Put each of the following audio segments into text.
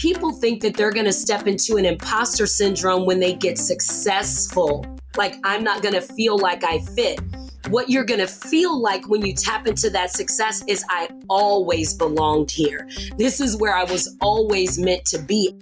people think that they're going to step into an imposter syndrome when they get successful. Like, I'm not going to feel like I fit. What you're going to feel like when you tap into that success is I always belonged here. This is where I was always meant to be.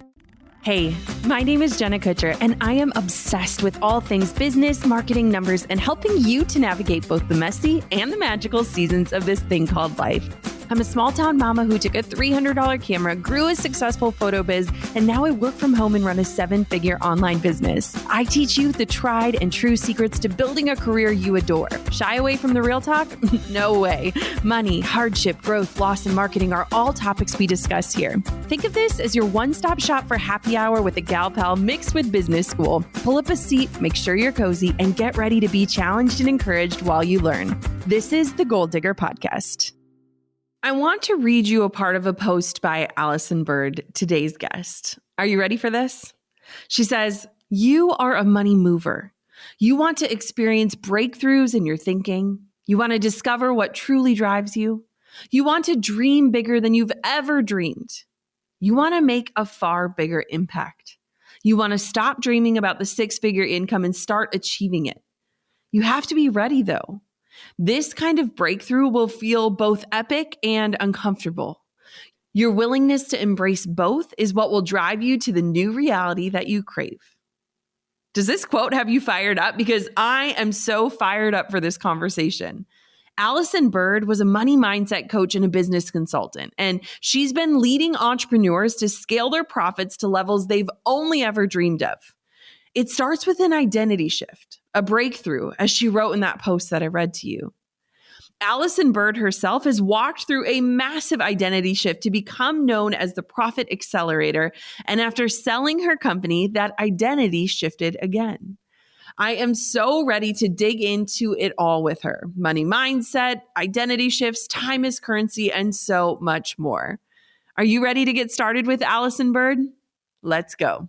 Hey, my name is Jenna Kutcher, and I am obsessed with all things business, marketing, numbers, and helping you to navigate both the messy and the magical seasons of this thing called life. I'm a small town mama who took a $300 camera, grew a successful photo biz, and now I work from home and run a 7-figure online business. I teach you the tried and true secrets to building a career you adore. Shy away from the real talk? No way. Money, hardship, growth, loss, and marketing are all topics we discuss here. Think of this as your one-stop shop for happy hour with a gal pal mixed with business school. Pull up a seat, make sure you're cozy, and get ready to be challenged and encouraged while you learn. This is the Goal Digger Podcast. I want to read you a part of a post by Allyson Byrd, today's guest. Are you ready for this? She says, "You are a money mover. You want to experience breakthroughs in your thinking. You want to discover what truly drives you. You want to dream bigger than you've ever dreamed. You want to make a far bigger impact. You want to stop dreaming about the 6-figure income and start achieving it. You have to be ready, though. This kind of breakthrough will feel both epic and uncomfortable. Your willingness to embrace both is what will drive you to the new reality that you crave." Does this quote have you fired up? Because I am so fired up for this conversation. Allyson Byrd was a money mindset coach and a business consultant, and she's been leading entrepreneurs to scale their profits to levels they've only ever dreamed of. It starts with an identity shift, a breakthrough, as she wrote in that post that I read to you. Allyson Byrd herself has walked through a massive identity shift to become known as the Profit Accelerator, and after selling her company, that identity shifted again. I am so ready to dig into it all with her. Money mindset, identity shifts, time is currency, and so much more. Are you ready to get started with Allyson Byrd? Let's go.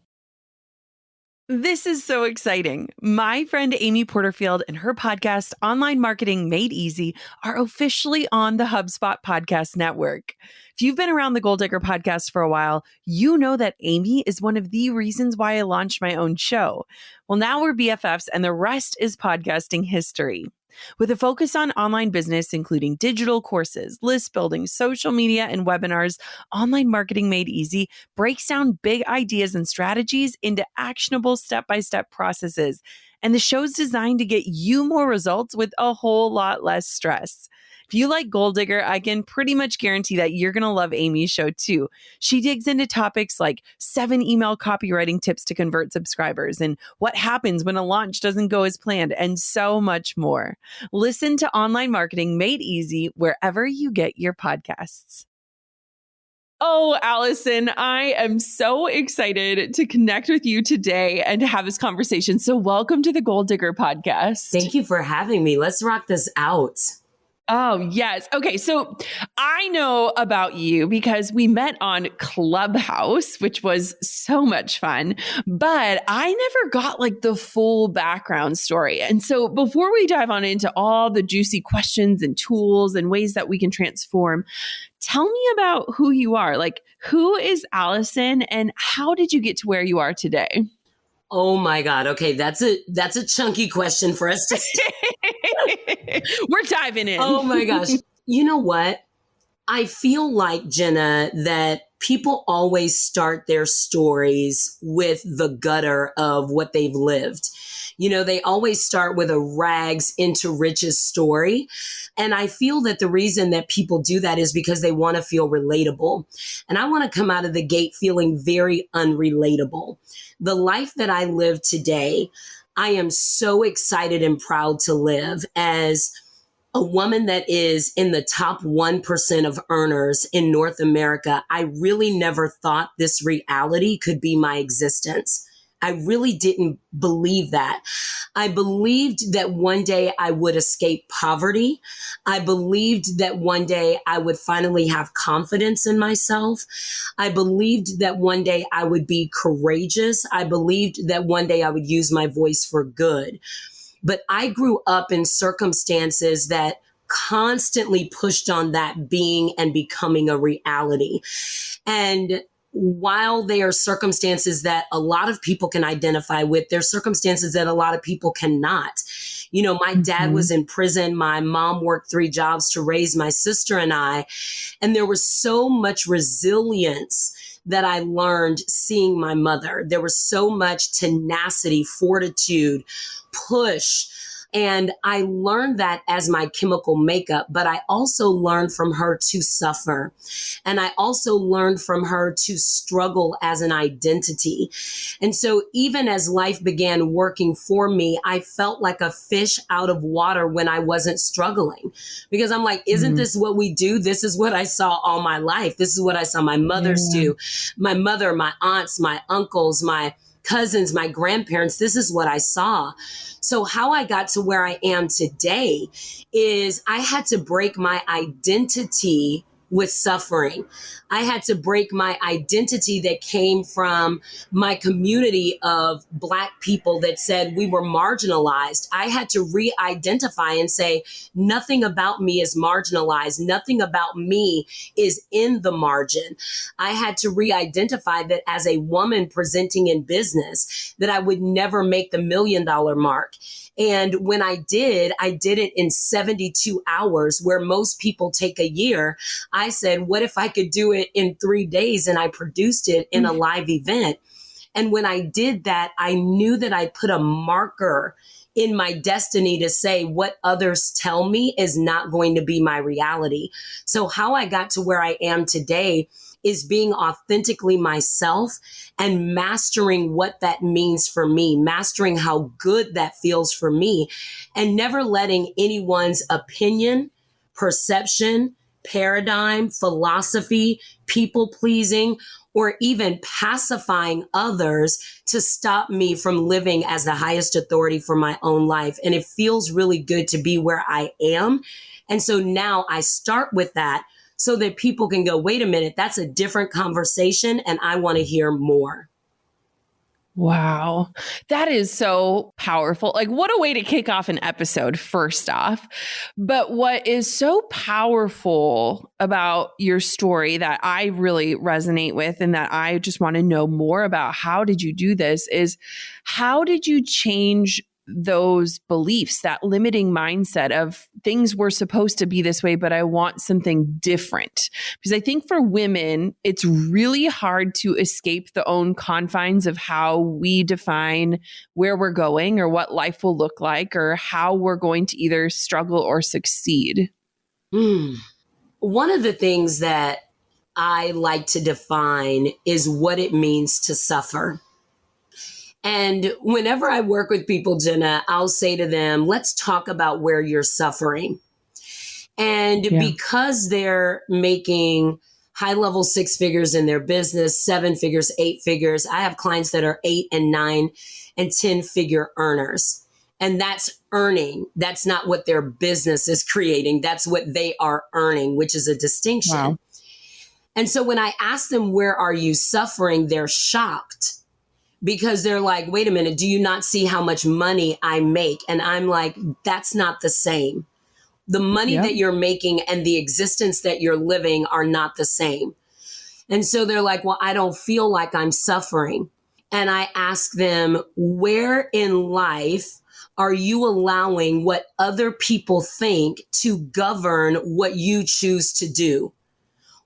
This is so exciting. My friend Amy Porterfield and her podcast, Online Marketing Made Easy, are officially on the HubSpot Podcast Network. If you've been around the Goal Digger podcast for a while, you know that Amy is one of the reasons why I launched my own show. Well, now we're BFFs and the rest is podcasting history. With a focus on online business, including digital courses, list building, social media, and webinars, Online Marketing Made Easy breaks down big ideas and strategies into actionable step-by-step processes. And the show's designed to get you more results with a whole lot less stress. If you like Goal Digger, I can pretty much guarantee that you're going to love Amy's show too. She digs into topics like 7 email copywriting tips to convert subscribers and what happens when a launch doesn't go as planned, and so much more. Listen to Online Marketing Made Easy wherever you get your podcasts. Oh, Allyson, I am so excited to connect with you today and to have this conversation. So welcome to the Goal Digger podcast. Thank you for having me. Let's rock this out. Oh, yes. Okay. So I know about you because we met on Clubhouse, which was so much fun, but I never got like the full background story. And so before we dive on into all the juicy questions and tools and ways that we can transform, tell me about who you are. Like, who is Allyson and how did you get to where you are today? Oh my God. Okay. That's a chunky question for us to We're diving in. Oh my gosh. You know what? I feel like, Jenna, that people always start their stories with the gutter of what they've lived. You know, they always start with a rags into riches story. And I feel that the reason that people do that is because they want to feel relatable. And I want to come out of the gate feeling very unrelatable. The life that I live today, I am so excited and proud to live as a woman that is in the top 1% of earners in North America. I really never thought this reality could be my existence. I really didn't believe that. I believed that one day I would escape poverty. I believed that one day I would finally have confidence in myself. I believed that one day I would be courageous. I believed that one day I would use my voice for good. But I grew up in circumstances that constantly pushed on that being and becoming a reality. And while they are circumstances that a lot of people can identify with, they're circumstances that a lot of people cannot. You know, my dad was in prison. My mom worked 3 jobs to raise my sister and I. And there was so much resilience that I learned seeing my mother. There was so much tenacity, fortitude, push. And I learned that as my chemical makeup, but I also learned from her to suffer. And I also learned from her to struggle as an identity. And so even as life began working for me, I felt like a fish out of water when I wasn't struggling, because I'm like, isn't this what we do? This is what I saw all my life. This is what I saw my mothers do. My mother, my aunts, my uncles, my cousins, my grandparents. This is what I saw. So how I got to where I am today is I had to break my identity with suffering. I had to break my identity that came from my community of Black people that said we were marginalized. I had to re-identify and say, nothing about me is marginalized. Nothing about me is in the margin. I had to re-identify that as a woman presenting in business, that I would never make the $1 million mark. And when I did it in 72 hours, where most people take a year. I said, what if I could do it in 3 days? And I produced it in a live event. And when I did that, I knew that I put a marker in my destiny to say what others tell me is not going to be my reality. So how I got to where I am today is being authentically myself and mastering what that means for me, mastering how good that feels for me, and never letting anyone's opinion, perception, paradigm, philosophy, people pleasing, or even pacifying others to stop me from living as the highest authority for my own life. And it feels really good to be where I am. And so now I start with that so that people can go, wait a minute, that's a different conversation, and I want to hear more. Wow. That is so powerful. Like, what a way to kick off an episode, first off. But what is so powerful about your story that I really resonate with and that I just want to know more about, how did you do this, is how did you change those beliefs, that limiting mindset of things were supposed to be this way, but I want something different? Because I think for women, it's really hard to escape the own confines of how we define where we're going or what life will look like or how we're going to either struggle or succeed. One of the things that I like to define is what it means to suffer. And whenever I work with people, Jenna, I'll say to them, let's talk about where you're suffering. And because they're making high-level 6 figures in their business, 7 figures, 8 figures, I have clients that are 8 and 9 and 10-figure earners. And that's earning. That's not what their business is creating. That's what they are earning, which is a distinction. Wow. And so when I ask them, where are you suffering? They're shocked. Because they're like, wait a minute, do you not see how much money I make? And I'm like, that's not the same. The money that you're making and the existence that you're living are not the same. And so they're like, well, I don't feel like I'm suffering. And I ask them, where in life are you allowing what other people think to govern what you choose to do?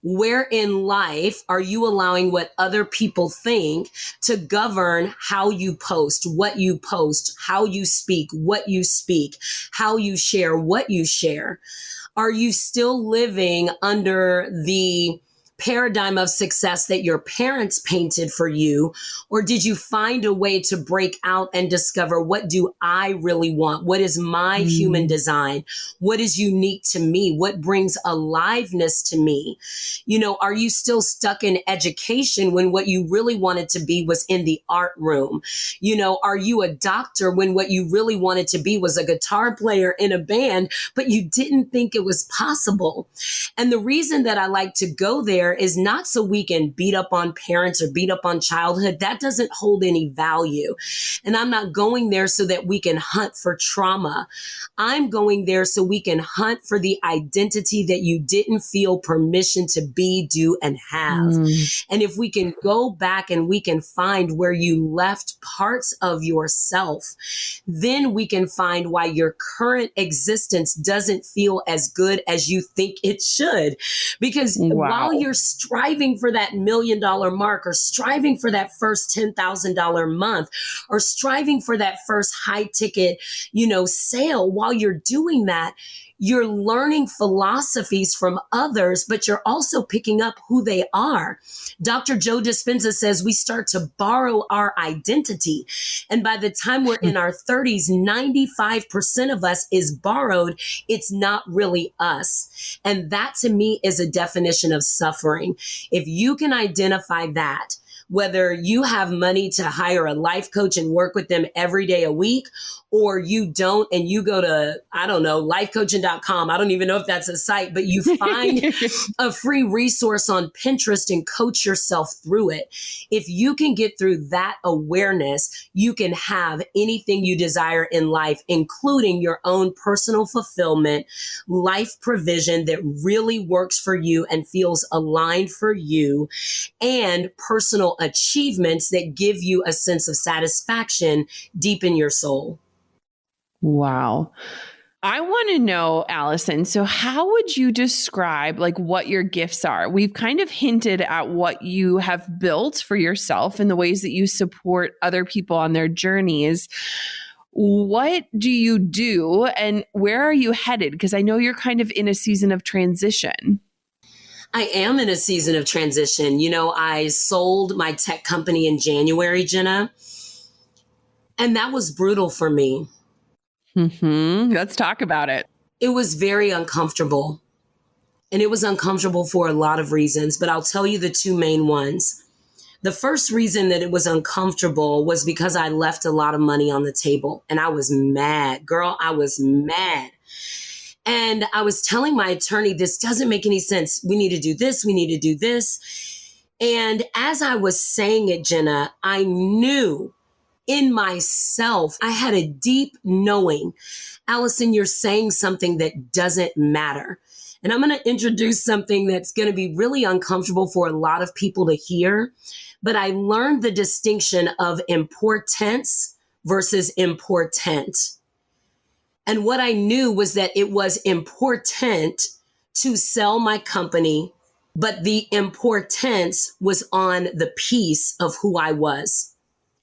Where in life are you allowing what other people think to govern how you post, how you speak, what you speak, how you share, what you share? Are you still living under the paradigm of success that your parents painted for you? Or did you find a way to break out and discover, what do I really want? What is my human design? What is unique to me? What brings aliveness to me? You know, are you still stuck in education when what you really wanted to be was in the art room? You know, are you a doctor when what you really wanted to be was a guitar player in a band, but you didn't think it was possible? And the reason that I like to go there there is not so we can beat up on parents or beat up on childhood. That doesn't hold any value. And I'm not going there so that we can hunt for trauma. I'm going there so we can hunt for the identity that you didn't feel permission to be, do, and have. And if we can go back and we can find where you left parts of yourself, then we can find why your current existence doesn't feel as good as you think it should. Because while you're striving for that $1 million mark, or striving for that first $10,000 month, or striving for that first high ticket, sale, while you're doing that, you're learning philosophies from others, but you're also picking up who they are. Dr. Joe Dispenza says we start to borrow our identity. And by the time we're in our 30s, 95% of us is borrowed. It's not really us. And that to me is a definition of suffering. If you can identify that, whether you have money to hire a life coach and work with them every day a week, or you don't, and you go to, lifecoaching.com. I don't even know if that's a site, but you find a free resource on Pinterest and coach yourself through it. If you can get through that awareness, you can have anything you desire in life, including your own personal fulfillment, life provision that really works for you and feels aligned for you, and personal achievements that give you a sense of satisfaction deep in your soul. Wow. I want to know, Allyson, so how would you describe what your gifts are? We've kind of hinted at what you have built for yourself and the ways that you support other people on their journeys. What do you do and where are you headed? Because I know you're kind of in a season of transition. I am in a season of transition. I sold my tech company in January, Jenna, and that was brutal for me. Let's talk about it. It was very uncomfortable, and it was uncomfortable for a lot of reasons, but I'll tell you the two main ones. The first reason that it was uncomfortable was because I left a lot of money on the table, and I was mad. Girl, I was mad. And I was telling my attorney, this doesn't make any sense. We need to do this. We need to do this. And as I was saying it, Jenna, I knew in myself, I had a deep knowing, Allyson, you're saying something that doesn't matter. And I'm going to introduce something that's going to be really uncomfortable for a lot of people to hear. But I learned the distinction of importance versus important. And what I knew was that it was important to sell my company, but the importance was on the piece of who I was.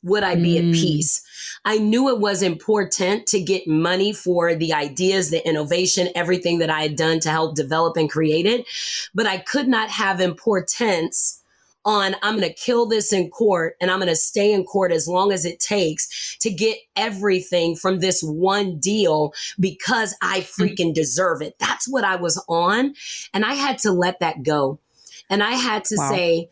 Would I be at peace? I knew it was important to get money for the ideas, the innovation, everything that I had done to help develop and create it. But I could not have importance on, I'm going to kill this in court and I'm going to stay in court as long as it takes to get everything from this one deal because I freaking deserve it. That's what I was on. And I had to let that go. And I had to say,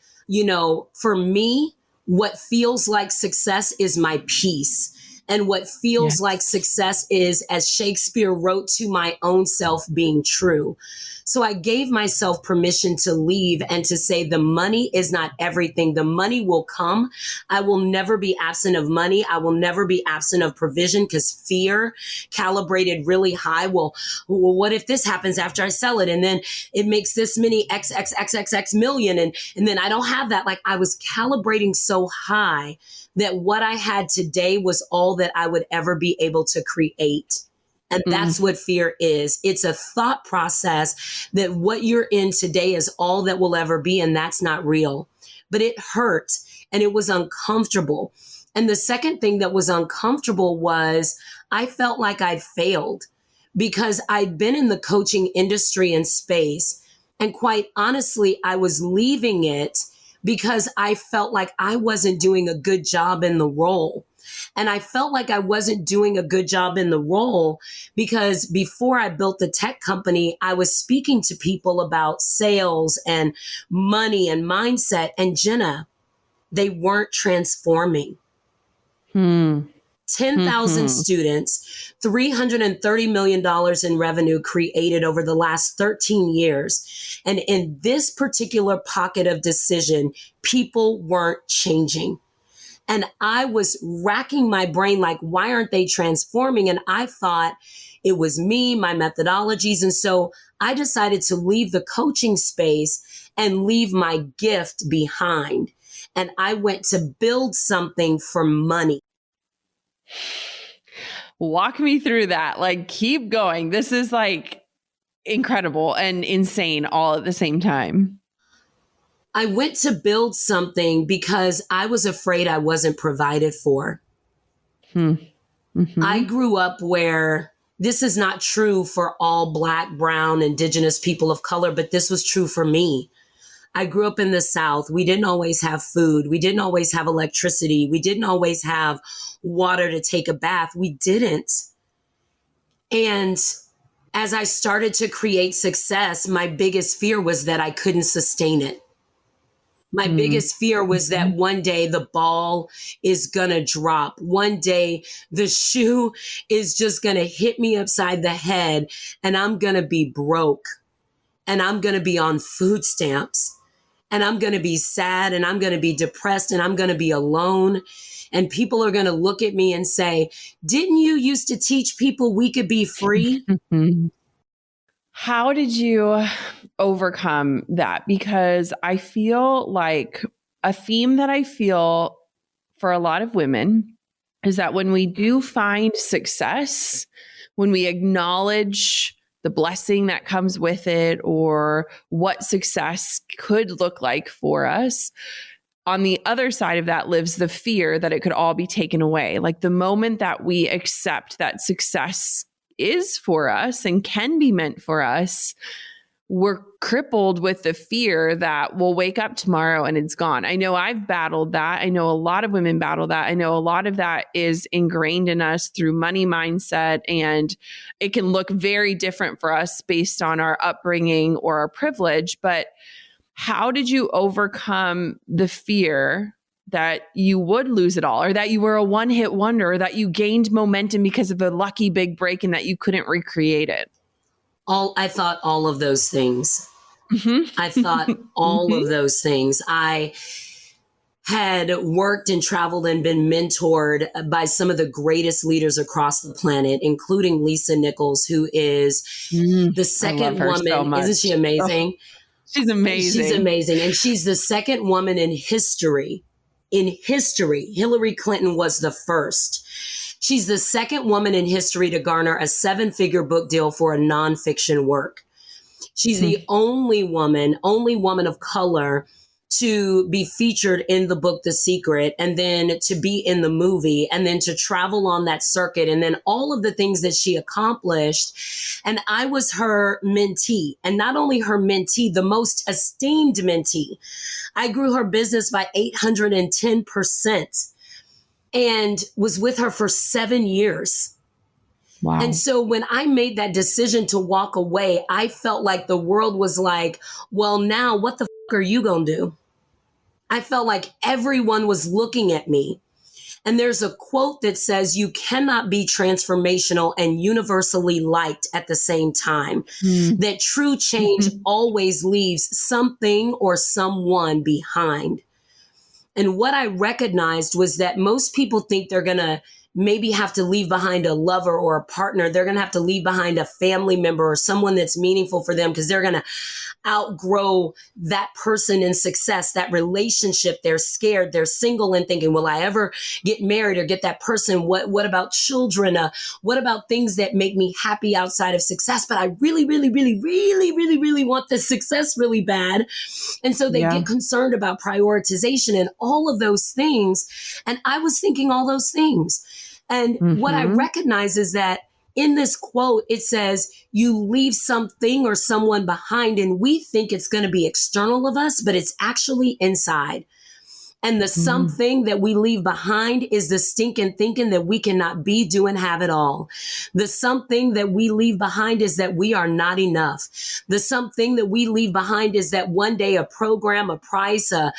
for me, what feels like success is my peace. And what feels like success is, as Shakespeare wrote, to my own self being true. So I gave myself permission to leave and to say the money is not everything. The money will come. I will never be absent of money. I will never be absent of provision because fear calibrated really high. Well, what if this happens after I sell it? And then it makes this many XXXXX million. And then I don't have that. Like I was calibrating so high that what I had today was all that I would ever be able to create. And that's what fear is. It's a thought process that what you're in today is all that will ever be. And that's not real. But it hurt and it was uncomfortable. And the second thing that was uncomfortable was I felt like I'd failed because I'd been in the coaching industry and space. And quite honestly, I was leaving it because I felt like I wasn't doing a good job in the role. And I felt like I wasn't doing a good job in the role because before I built the tech company, I was speaking to people about sales and money and mindset. And Jenna, they weren't transforming. 10,000 students, $330 million in revenue created over the last 13 years. And in this particular pocket of decision, people weren't changing. And I was racking my brain like, why aren't they transforming? And I thought it was me, my methodologies. And so I decided to leave the coaching space and leave my gift behind. And I went to build something for money. Walk me through that. Like, keep going. This is like incredible and insane all at the same time. I went to build something because I was afraid I wasn't provided for. I grew up where this is not true for all Black, brown, indigenous people of color, but this was true for me. I grew up in the South. We didn't always have food. We didn't always have electricity. We didn't always have water to take a bath. We didn't. And as I started to create success, my biggest fear was that I couldn't sustain it. My biggest fear was that one day the ball is going to drop. One day the shoe is just going to hit me upside the head and I'm going to be broke and I'm going to be on food stamps and I'm going to be sad and I'm going to be depressed and I'm going to be alone. And people are going to look at me and say, didn't you used to teach people we could be free? How did you overcome that? Because I feel like a theme that I feel for a lot of women is that when we do find success, when we acknowledge the blessing that comes with it or what success could look like for us, on the other side of that lives the fear that it could all be taken away. Like the moment that we accept that success is for us and can be meant for us, we're crippled with the fear that we'll wake up tomorrow and it's gone. I know I've battled that. I know a lot of women battle that. I know a lot of that is ingrained in us through money mindset, and it can look very different for us based on our upbringing or our privilege. But how did you overcome the fear that you would lose it all, or that you were a one-hit wonder, or that you gained momentum because of a lucky big break and that you couldn't recreate it? I thought all of those things. I thought all of those things. I had worked and traveled and been mentored by some of the greatest leaders across the planet, including Lisa Nichols, who is the second woman. So isn't she amazing? Oh, she's amazing. She's amazing. And she's the second woman in history. Hillary Clinton was the first. She's the second woman in history to garner a 7-figure book deal for a nonfiction work. She's the only woman of color to be featured in the book The Secret, and then to be in the movie, and then to travel on that circuit, and then all of the things that she accomplished. And I was her mentee, and not only her mentee, the most esteemed mentee. I grew her business by 810% and was with her for 7 years. Wow. And so when I made that decision to walk away, I felt like the world was like, well, now what the fuck are you going to do? I felt like everyone was looking at me. And there's a quote that says, you cannot be transformational and universally liked at the same time. That true change always leaves something or someone behind. And what I recognized was that most people think they're going to maybe have to leave behind a lover or a partner. They're going to have to leave behind a family member or someone that's meaningful for them because they're going to outgrow that person in success, that relationship. They're scared. They're single and thinking, will I ever get married or get that person? What about children? What about things that make me happy outside of success? But I really, really, really, really, really, really want this success really bad. And so they get concerned about prioritization and all of those things. And I was thinking all those things. And what I recognize is that in this quote, it says, you leave something or someone behind, and we think it's going to be external of us, but it's actually inside. And the something that we leave behind is the stinking thinking that we cannot be, do, and have it all. The something that we leave behind is that we are not enough. The something that we leave behind is that one day a program, a price, a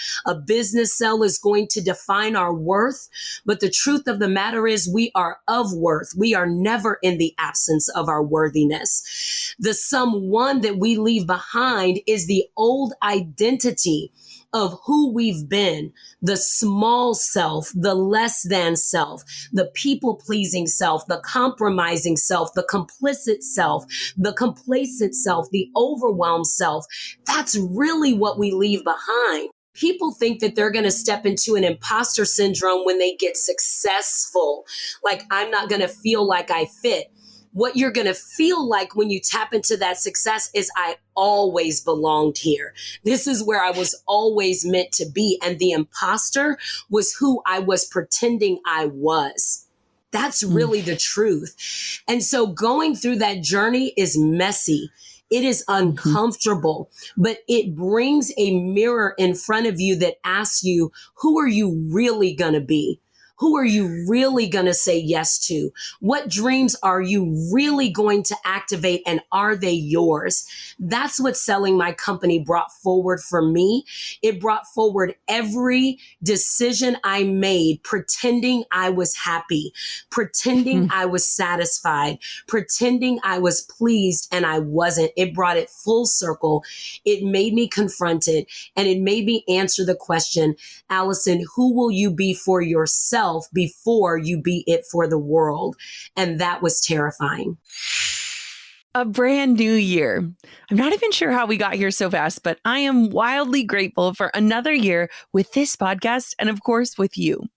business sell is going to define our worth. But the truth of the matter is we are of worth. We are never in the absence of our worthiness. The someone that we leave behind is the old identity of who we've been, the small self, the less than self, the people pleasing self, the compromising self, the complicit self, the complacent self, the overwhelmed self. That's really what we leave behind. People think that they're going to step into an imposter syndrome when they get successful. Like, I'm not going to feel like I fit. What you're going to feel like when you tap into that success is I always belonged here. This is where I was always meant to be. And the imposter was who I was pretending I was. That's really the truth. And so going through that journey is messy. It is uncomfortable, but it brings a mirror in front of you that asks you, who are you really going to be? Who are you really going to say yes to? What dreams are you really going to activate, and are they yours? That's what selling my company brought forward for me. It brought forward every decision I made, pretending I was happy, pretending I was satisfied, pretending I was pleased, and I wasn't. It brought it full circle. It made me confront it, and it made me answer the question, Allyson, who will you be for yourself before you be it for the world? And that was terrifying. A brand new year. I'm not even sure how we got here so fast, but I am wildly grateful for another year with this podcast and, of course, with you.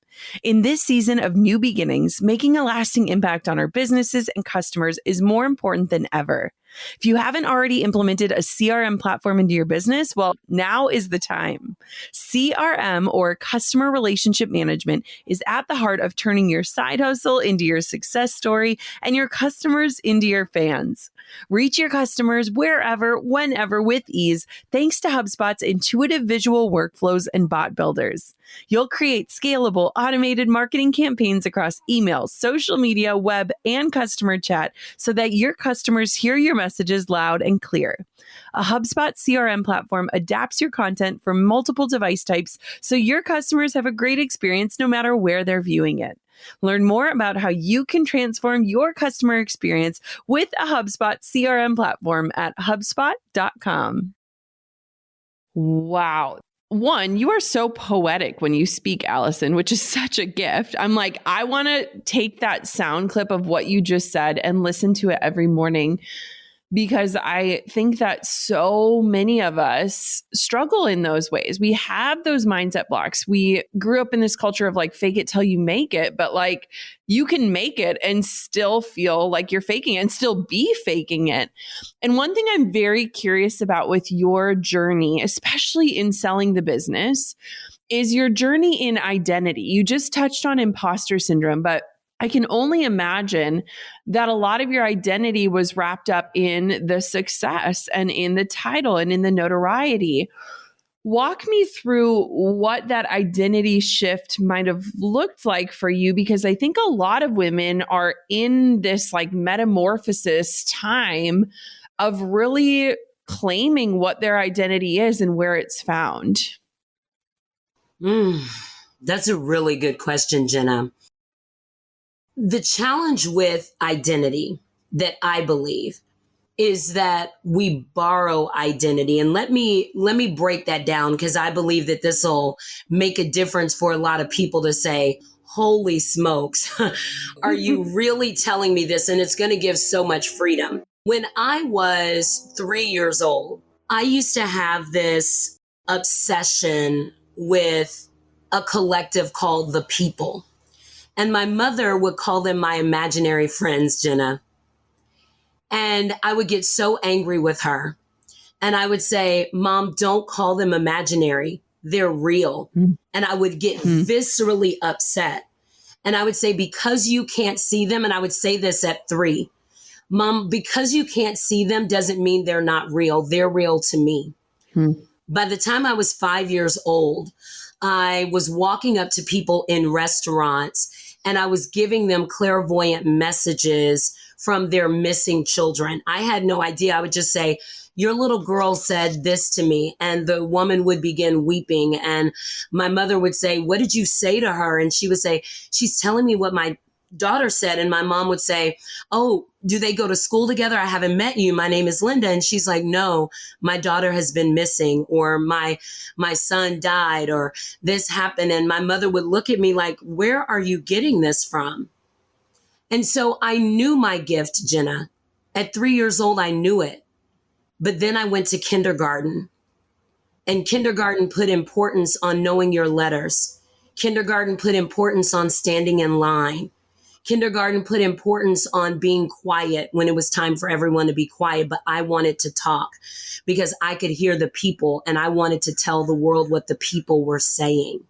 In this season of new beginnings, making a lasting impact on our businesses and customers is more important than ever. If you haven't already implemented a CRM platform into your business, well, now is the time. CRM, or Customer Relationship Management, is at the heart of turning your side hustle into your success story and your customers into your fans. Reach your customers wherever, whenever with ease, thanks to HubSpot's intuitive visual workflows and bot builders. You'll create scalable, automated marketing campaigns across email, social media, web, and customer chat so that your customers hear your messages loud and clear. A HubSpot CRM platform adapts your content for multiple device types so your customers have a great experience no matter where they're viewing it. Learn more about how you can transform your customer experience with a HubSpot CRM platform at HubSpot.com. Wow. One, you are so poetic when you speak, Allyson, which is such a gift. I'm like, I want to take that sound clip of what you just said and listen to it every morning, because I think that so many of us struggle in those ways. We have those mindset blocks. We grew up in this culture of like, fake it till you make it, but like you can make it and still feel like you're faking it and still be faking it. And one thing I'm very curious about with your journey, especially in selling the business, is your journey in identity. You just touched on imposter syndrome, but I can only imagine that a lot of your identity was wrapped up in the success and in the title and in the notoriety. Walk me through what that identity shift might have looked like for you, because I think a lot of women are in this like metamorphosis time of really claiming what their identity is and where it's found. That's a really good question, Jenna. The challenge with identity that I believe is that we borrow identity. And let me break that down, because I believe that this will make a difference for a lot of people to say, holy smokes, are you really telling me this? And it's going to give so much freedom. When I was 3 years old, I used to have this obsession with a collective called the People. And my mother would call them my imaginary friends, Jenna. And I would get so angry with her. And I would say, Mom, don't call them imaginary. They're real. And I would get viscerally upset. And I would say, because you can't see them, and I would say this at 3, Mom, because you can't see them doesn't mean they're not real. They're real to me. By the time I was 5 years old, I was walking up to people in restaurants and I was giving them clairvoyant messages from their missing children. I had no idea. I would just say, your little girl said this to me. And the woman would begin weeping. And my mother would say, what did you say to her? And she would say, she's telling me what my daughter said. And my mom would say, oh, do they go to school together? I haven't met you. My name is Linda. And she's like, no, my daughter has been missing, or my son died, or this happened. And my mother would look at me like, where are you getting this from? And so I knew my gift, Jenna. At 3 years old, I knew it. But then I went to kindergarten, and kindergarten put importance on knowing your letters. Kindergarten put importance on standing in line. Kindergarten put importance on being quiet when it was time for everyone to be quiet, but I wanted to talk because I could hear the people and I wanted to tell the world what the people were saying.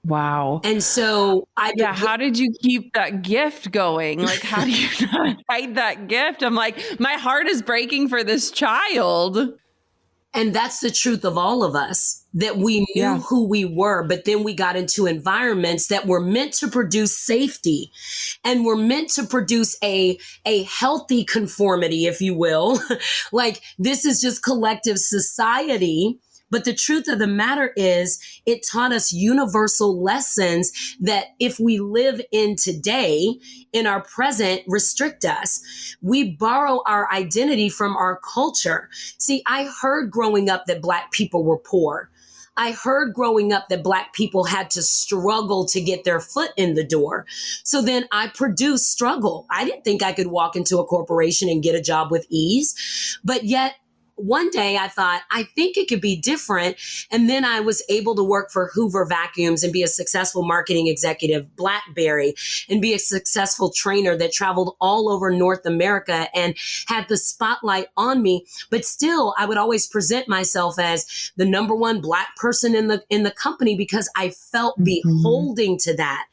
Wow. And so how did you keep that gift going? Like, how do you not hide that gift? I'm like, my heart is breaking for this child. And that's the truth of all of us, that we knew who we were, but then we got into environments that were meant to produce safety and were meant to produce a healthy conformity, if you will. Like, this is just collective society. But the truth of the matter is, it taught us universal lessons that if we live in today, in our present, restrict us. We borrow our identity from our culture. See, I heard growing up that Black people were poor. I heard growing up that Black people had to struggle to get their foot in the door. So then I produced struggle. I didn't think I could walk into a corporation and get a job with ease, but yet one day I thought, I think it could be different. And then I was able to work for Hoover Vacuums and be a successful marketing executive, BlackBerry, and be a successful trainer that traveled all over North America and had the spotlight on me. But still, I would always present myself as the number one Black person in the company because I felt beholding to that.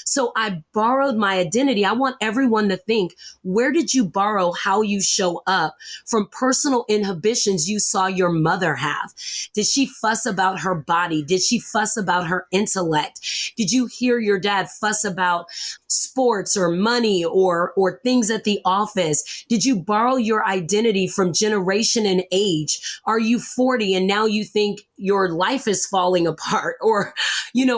So I borrowed my identity. I want everyone to think, where did you borrow how you show up from personal inhibitions you saw your mother have? Did she fuss about her body? Did she fuss about her intellect? Did you hear your dad fuss about sports or money or things at the office? Did you borrow your identity from generation and age? Are you 40 and now you think your life is falling apart? Or,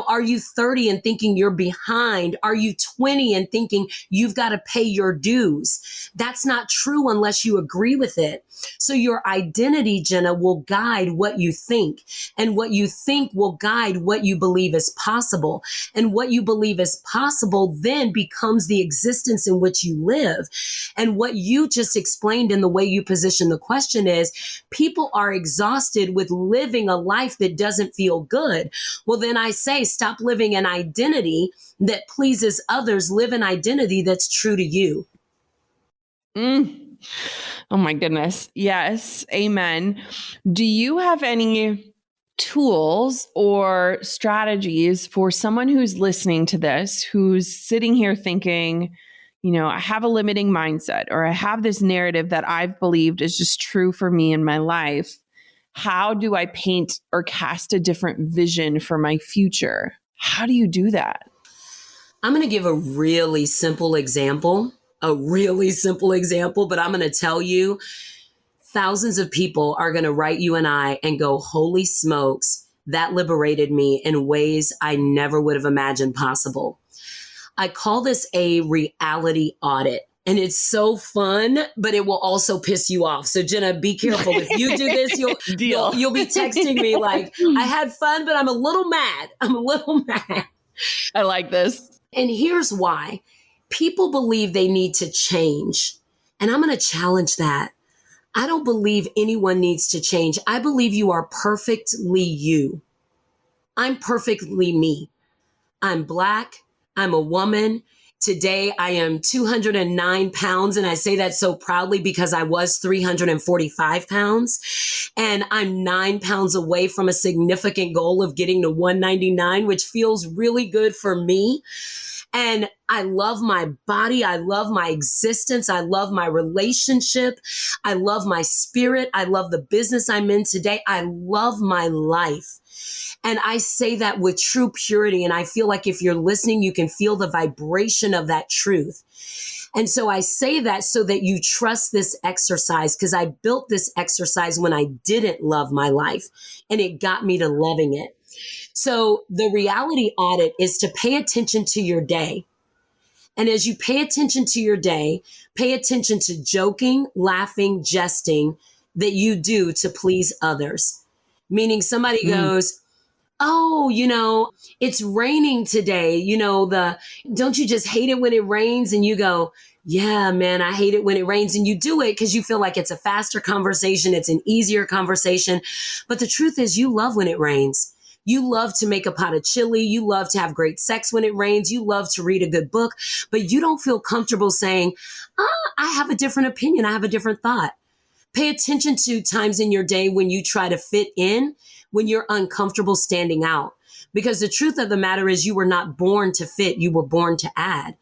are you 30 and thinking you're behind? Are you 20 and thinking you've got to pay your dues? That's not true unless you agree with it. So your identity, Jenna, will guide what you think, and what you think will guide what you believe is possible. And what you believe is possible then becomes the existence in which you live. And what you just explained in the way you position the question is, people are exhausted with living a life that doesn't feel good. Well, then I say, stop living an identity that pleases others. Live an identity that's true to you. Oh my goodness. Yes. Amen. Do you have any tools or strategies for someone who's listening to this, who's sitting here thinking, I have a limiting mindset, or I have this narrative that I've believed is just true for me in my life? How do I paint or cast a different vision for my future? How do you do that? I'm going to give a really simple example, but I'm going to tell you, thousands of people are going to write you and I and go, holy smokes, that liberated me in ways I never would have imagined possible. I call this a reality audit. And it's so fun, but it will also piss you off. So Jenna, be careful. If you do this, you'll be texting me like, I had fun, but I'm a little mad. I like this. And here's why. People believe they need to change. And I'm going to challenge that. I don't believe anyone needs to change. I believe you are perfectly you. I'm perfectly me. I'm Black. I'm a woman. Today, I am 209 pounds, and I say that so proudly because I was 345 pounds, and I'm 9 pounds away from a significant goal of getting to 199, which feels really good for me. And I love my body. I love my existence. I love my relationship. I love my spirit. I love the business I'm in today. I love my life. And I say that with true purity. And I feel like if you're listening, you can feel the vibration of that truth. And so I say that so that you trust this exercise, because I built this exercise when I didn't love my life, and it got me to loving it. So the reality audit is to pay attention to your day. And as you pay attention to your day, pay attention to joking, laughing, jesting that you do to please others. Meaning somebody goes, oh, it's raining today. Don't you just hate it when it rains? And you go, yeah, man, I hate it when it rains. And you do it because you feel like it's a faster conversation. It's an easier conversation. But the truth is, you love when it rains. You love to make a pot of chili. You love to have great sex when it rains. You love to read a good book, but you don't feel comfortable saying, I have a different opinion. I have a different thought. Pay attention to times in your day when you try to fit in, when you're uncomfortable standing out. Because the truth of the matter is, you were not born to fit. You were born to add.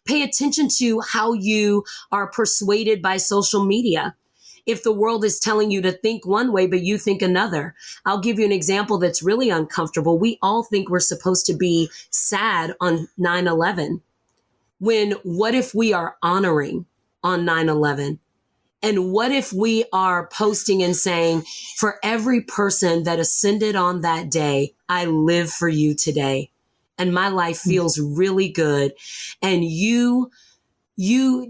Pay attention to how you are persuaded by social media. If the world is telling you to think one way, but you think another. I'll give you an example that's really uncomfortable. We all think we're supposed to be sad on 9/11. What if we are honoring on 9/11? And what if we are posting and saying, for every person that ascended on that day, I live for you today. And my life feels really good. And you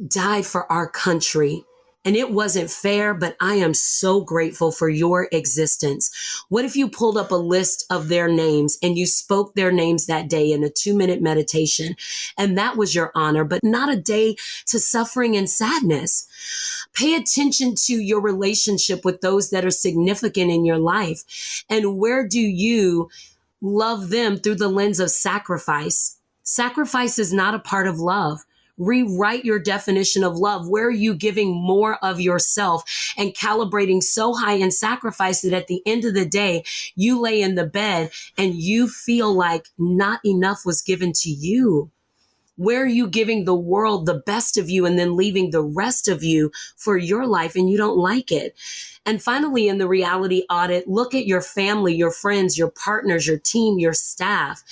died for our country. And it wasn't fair, but I am so grateful for your existence. What if you pulled up a list of their names and you spoke their names that day in a 2-minute meditation? And that was your honor, but not a day to suffering and sadness. Pay attention to your relationship with those that are significant in your life. And where do you love them through the lens of sacrifice? Sacrifice is not a part of love. Rewrite your definition of love. Where are you giving more of yourself and calibrating so high in sacrifice that at the end of the day, you lay in the bed and you feel like not enough was given to you? Where are you giving the world the best of you and then leaving the rest of you for your life and you don't like it? And finally, in the reality audit, look at your family, your friends, your partners, your team, your staff.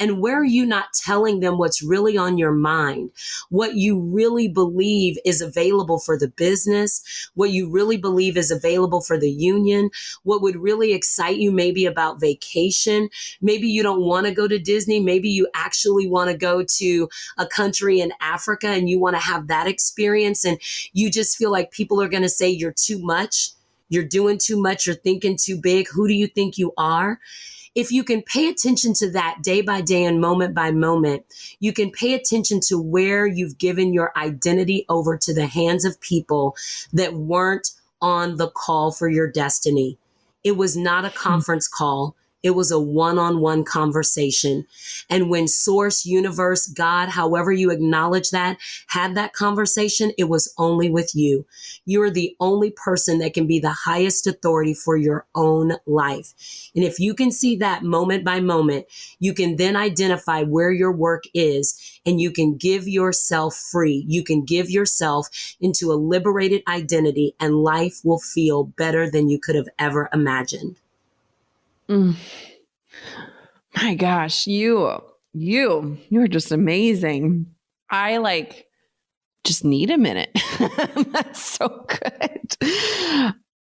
And where are you not telling them what's really on your mind? What you really believe is available for the business, what you really believe is available for the union, what would really excite you maybe about vacation. Maybe you don't want to go to Disney. Maybe you actually want to go to a country in Africa and you want to have that experience. And you just feel like people are going to say you're too much. You're doing too much. You're thinking too big. Who do you think you are? If you can pay attention to that day by day and moment by moment, you can pay attention to where you've given your identity over to the hands of people that weren't on the call for your destiny. It was not a conference call. It was a one-on-one conversation. And when Source, Universe, God, however you acknowledge that, had that conversation, it was only with you. You are the only person that can be the highest authority for your own life. And if you can see that moment by moment, you can then identify where your work is and you can give yourself free. You can give yourself into a liberated identity and life will feel better than you could have ever imagined. My gosh, you're just amazing. I just need a minute. That's so good.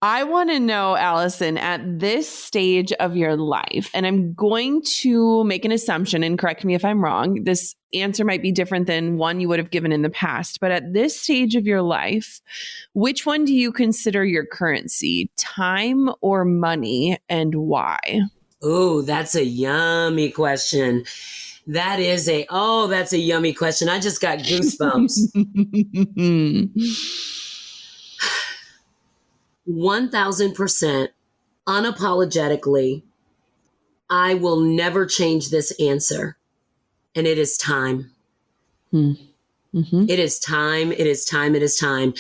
I want to know, Allyson, at this stage of your life, and I'm going to make an assumption and correct me if I'm wrong. This answer might be different than one you would have given in the past, but at this stage of your life, which one do you consider your currency, time or money, and why? Oh, that's a yummy question. That's a yummy question. I just got goosebumps. 1,000%, unapologetically, I will never change this answer. And it is time. Mm-hmm. It is time. It is time. It is time.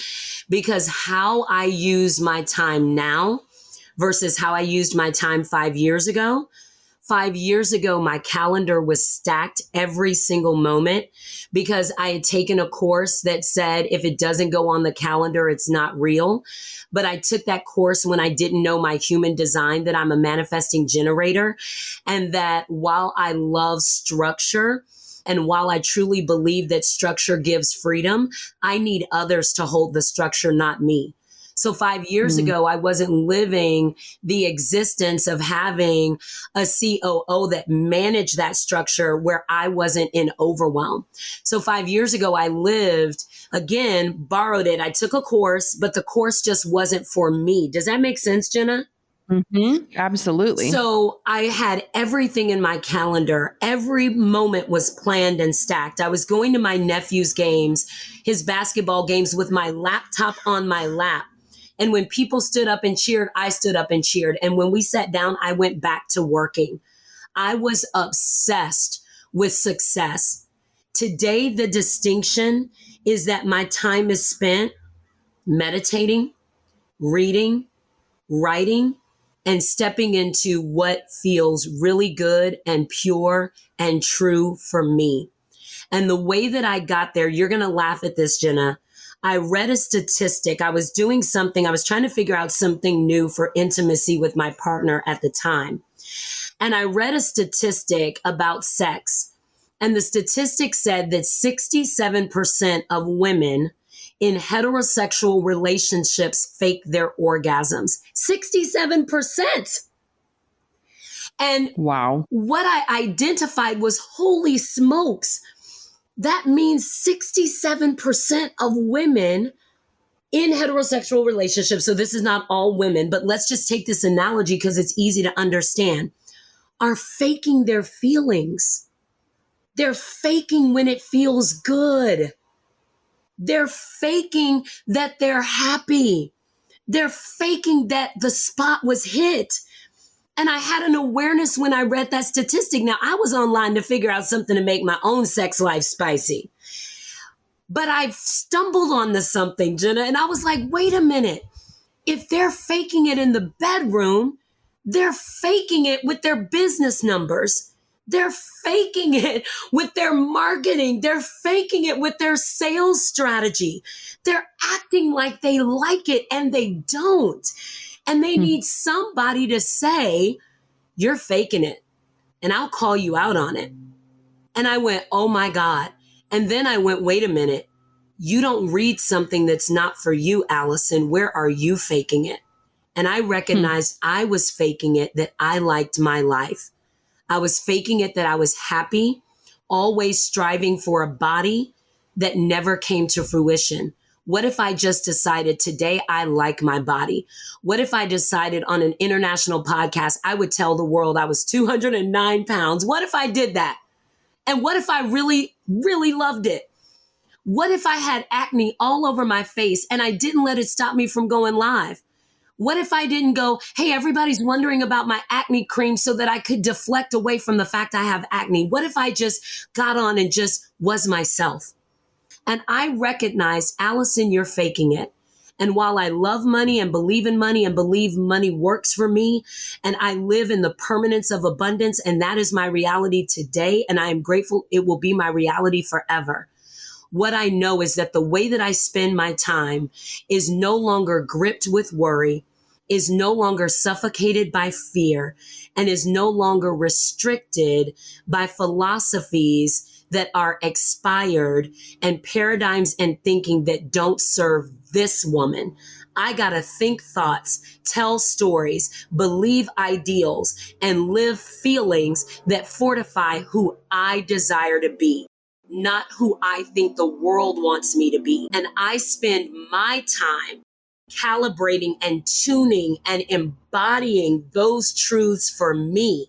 Because how I use my time now versus how I used my time 5 years ago. 5 years ago, my calendar was stacked every single moment because I had taken a course that said if it doesn't go on the calendar, it's not real. But I took that course when I didn't know my human design, that I'm a manifesting generator, and that while I love structure, and while I truly believe that structure gives freedom, I need others to hold the structure, not me. So 5 years ago, I wasn't living the existence of having a COO that managed that structure where I wasn't in overwhelm. So 5 years ago, I lived, again, borrowed it. I took a course, but the course just wasn't for me. Does that make sense, Jenna? Absolutely. So I had everything in my calendar. Every moment was planned and stacked. I was going to my nephew's games, his basketball games, with my laptop on my lap. And when people stood up and cheered, I stood up and cheered. And when we sat down, I went back to working. I was obsessed with success. Today, the distinction is that my time is spent meditating, reading, writing, and stepping into what feels really good and pure and true for me. And the way that I got there, you're going to laugh at this, Jenna. I read a statistic. I was doing something. I was trying to figure out something new for intimacy with my partner at the time. And I read a statistic about sex. And the statistic said that 67% of women in heterosexual relationships fake their orgasms. 67%. And wow. What I identified was, holy smokes, that means 67% of women in heterosexual relationships, so this is not all women, but let's just take this analogy because it's easy to understand, are faking their feelings. They're faking when it feels good. They're faking that they're happy. They're faking that the spot was hit. And I had an awareness when I read that statistic. Now, I was online to figure out something to make my own sex life spicy. But I stumbled onto something, Jenna, and I was like, wait a minute. If they're faking it in the bedroom, they're faking it with their business numbers. They're faking it with their marketing. They're faking it with their sales strategy. They're acting like they like it and they don't. And they need somebody to say, you're faking it, and I'll call you out on it. And I went, oh my God. And then I went, wait a minute. You don't read something that's not for you, Allyson. Where are you faking it? And I recognized I was faking it, that I liked my life. I was faking it that I was happy, always striving for a body that never came to fruition. What if I just decided today I like my body? What if I decided on an international podcast I would tell the world I was 209 pounds? What if I did that? And what if I really, really loved it? What if I had acne all over my face and I didn't let it stop me from going live? What if I didn't go, hey, everybody's wondering about my acne cream, so that I could deflect away from the fact I have acne? What if I just got on and just was myself? And I recognized, Allyson, you're faking it. And while I love money and believe in money and believe money works for me, and I live in the permanence of abundance, and that is my reality today, and I am grateful it will be my reality forever. What I know is that the way that I spend my time is no longer gripped with worry, is no longer suffocated by fear, and is no longer restricted by philosophies that are expired and paradigms and thinking that don't serve this woman. I got to think thoughts, tell stories, believe ideals, and live feelings that fortify who I desire to be, not who I think the world wants me to be. And I spend my time calibrating and tuning and embodying those truths for me.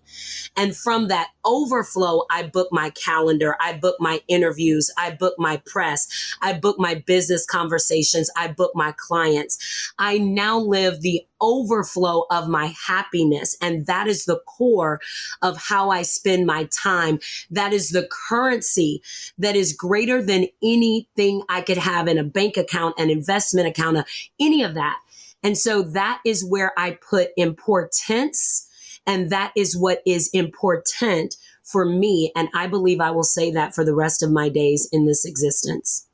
And from that overflow, I book my calendar, I book my interviews, I book my press, I book my business conversations, I book my clients. I now live the overflow of my happiness. And that is the core of how I spend my time. That is the currency that is greater than anything I could have in a bank account, an investment account, any of that. And so that is where I put importance And that is what is important for me. And I believe I will say that for the rest of my days in this existence.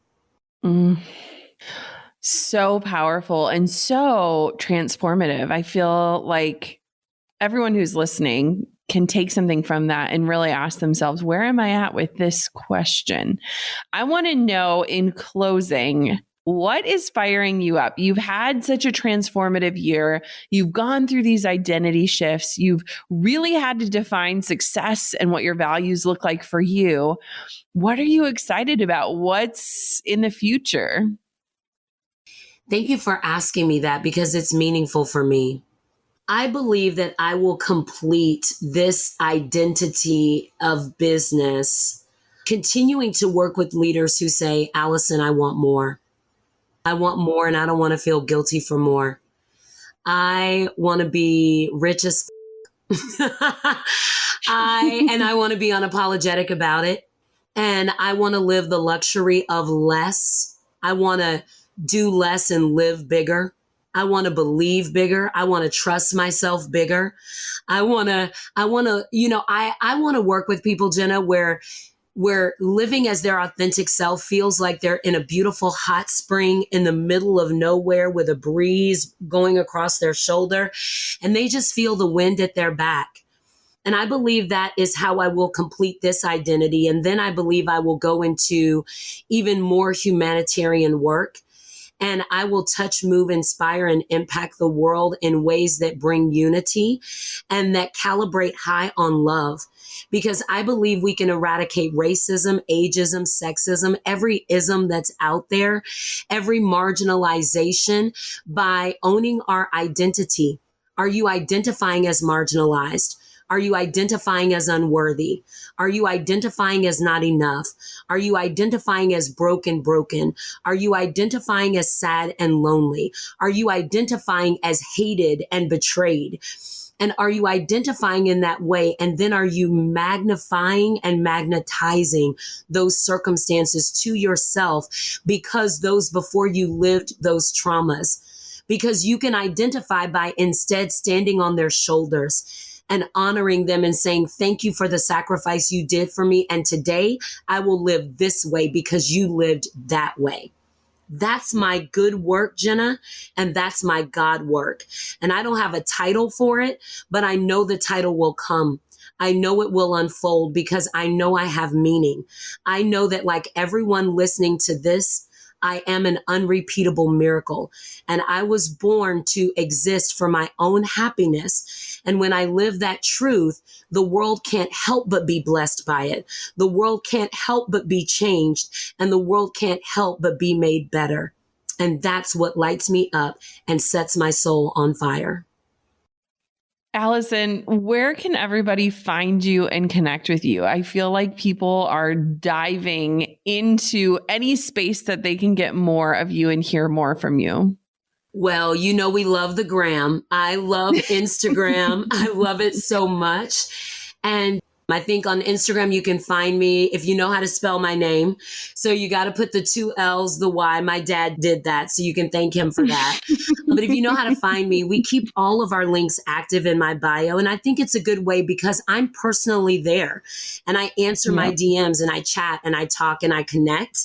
Mm. So powerful and so transformative. I feel like everyone who's listening can take something from that and really ask themselves, where am I at with this question? I want to know, in closing, what is firing you up? You've had such a transformative year. You've gone through these identity shifts. You've really had to define success and what your values look like for you. What are you excited about? What's in the future? Thank you for asking me that, because it's meaningful for me. I believe that I will complete this identity of business, continuing to work with leaders who say, Allyson, I want more. I want more, and I don't want to feel guilty for more. I want to be rich as I want to be unapologetic about it. And I want to live the luxury of less. I want to do less and live bigger. I want to believe bigger. I want to trust myself bigger. I want to, I want to work with people, Jenna, where living as their authentic self feels like they're in a beautiful hot spring in the middle of nowhere with a breeze going across their shoulder, and they just feel the wind at their back. And I believe that is how I will complete this identity. And then I believe I will go into even more humanitarian work. And I will touch, move, inspire, and impact the world in ways that bring unity and that calibrate high on love. Because I believe we can eradicate racism, ageism, sexism, every ism that's out there, every marginalization by owning our identity. Are you identifying as marginalized? Are you identifying as unworthy? Are you identifying as not enough? Are you identifying as broken? Are you identifying as sad and lonely? Are you identifying as hated and betrayed? And are you identifying in that way? And then are you magnifying and magnetizing those circumstances to yourself because those before you lived those traumas? Because you can identify by instead standing on their shoulders and honoring them and saying, thank you for the sacrifice you did for me. And today I will live this way because you lived that way. That's my good work, Jenna, and that's my God work. And I don't have a title for it, but I know the title will come. I know it will unfold because I know I have meaning. I know that, like everyone listening to this, I am an unrepeatable miracle, and I was born to exist for my own happiness. And when I live that truth, the world can't help but be blessed by it. The world can't help but be changed, and the world can't help but be made better. And that's what lights me up and sets my soul on fire. Allyson, where can everybody find you and connect with you? I feel like people are diving into any space that they can get more of you and hear more from you. Well, we love the gram. I love Instagram. I love it so much. And I think on Instagram, you can find me if you know how to spell my name. So you got to put the 2 L's, the Y. My dad did that. So you can thank him for that. But if you know how to find me, we keep all of our links active in my bio. And I think it's a good way because I'm personally there and I answer my DMs and I chat and I talk and I connect.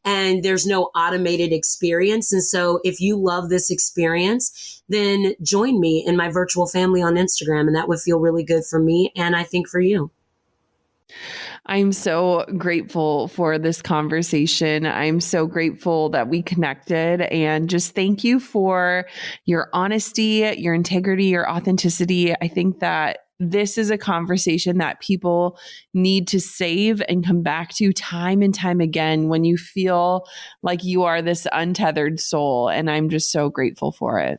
And there's no automated experience. And so if you love this experience, then join me in my virtual family on Instagram. And that would feel really good for me. And I think for you. I'm so grateful for this conversation. I'm so grateful that we connected, and just thank you for your honesty, your integrity, your authenticity. I think that this is a conversation that people need to save and come back to time and time again when you feel like you are this untethered soul. And I'm just so grateful for it.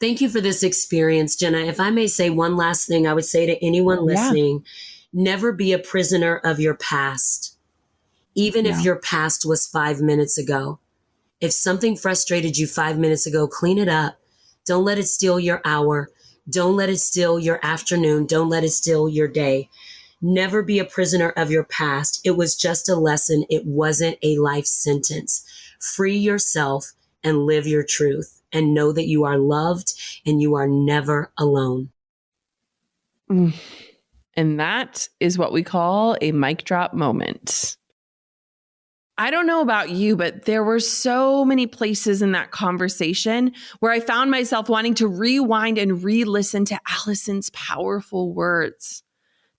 Thank you for this experience, Jenna. If I may say one last thing, I would say to anyone listening, never be a prisoner of your past, even if your past was 5 minutes ago. If something frustrated you 5 minutes ago, clean it up. Don't let it steal your hour. Don't let it steal your afternoon. Don't let it steal your day. Never be a prisoner of your past. It was just a lesson. It wasn't a life sentence. Free yourself and live your truth, and know that you are loved and you are never alone. And that is what we call a mic drop moment. I don't know about you, but there were so many places in that conversation where I found myself wanting to rewind and re-listen to Allyson's powerful words.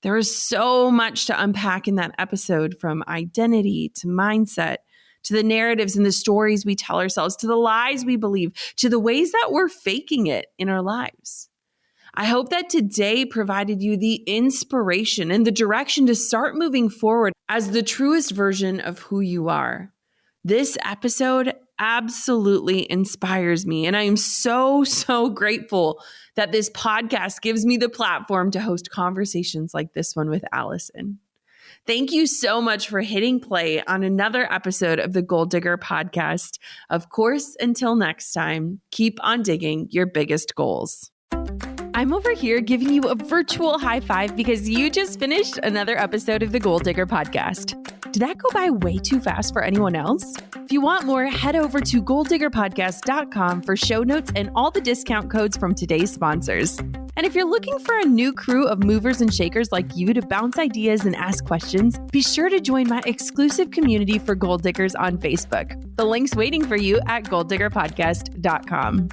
There was so much to unpack in that episode, from identity to mindset, to the narratives and the stories we tell ourselves, to the lies we believe, to the ways that we're faking it in our lives. I hope that today provided you the inspiration and the direction to start moving forward as the truest version of who you are. This episode absolutely inspires me, and I am so grateful that this podcast gives me the platform to host conversations like this one with Allyson. Thank you so much for hitting play on another episode of the Goal Digger podcast. Of course, until next time, keep on digging your biggest goals. I'm over here giving you a virtual high five because you just finished another episode of the Goal Digger podcast. Did that go by way too fast for anyone else? If you want more, head over to goaldiggerpodcast.com for show notes and all the discount codes from today's sponsors. And if you're looking for a new crew of movers and shakers like you to bounce ideas and ask questions, be sure to join my exclusive community for Goal Diggers on Facebook. The link's waiting for you at goaldiggerpodcast.com.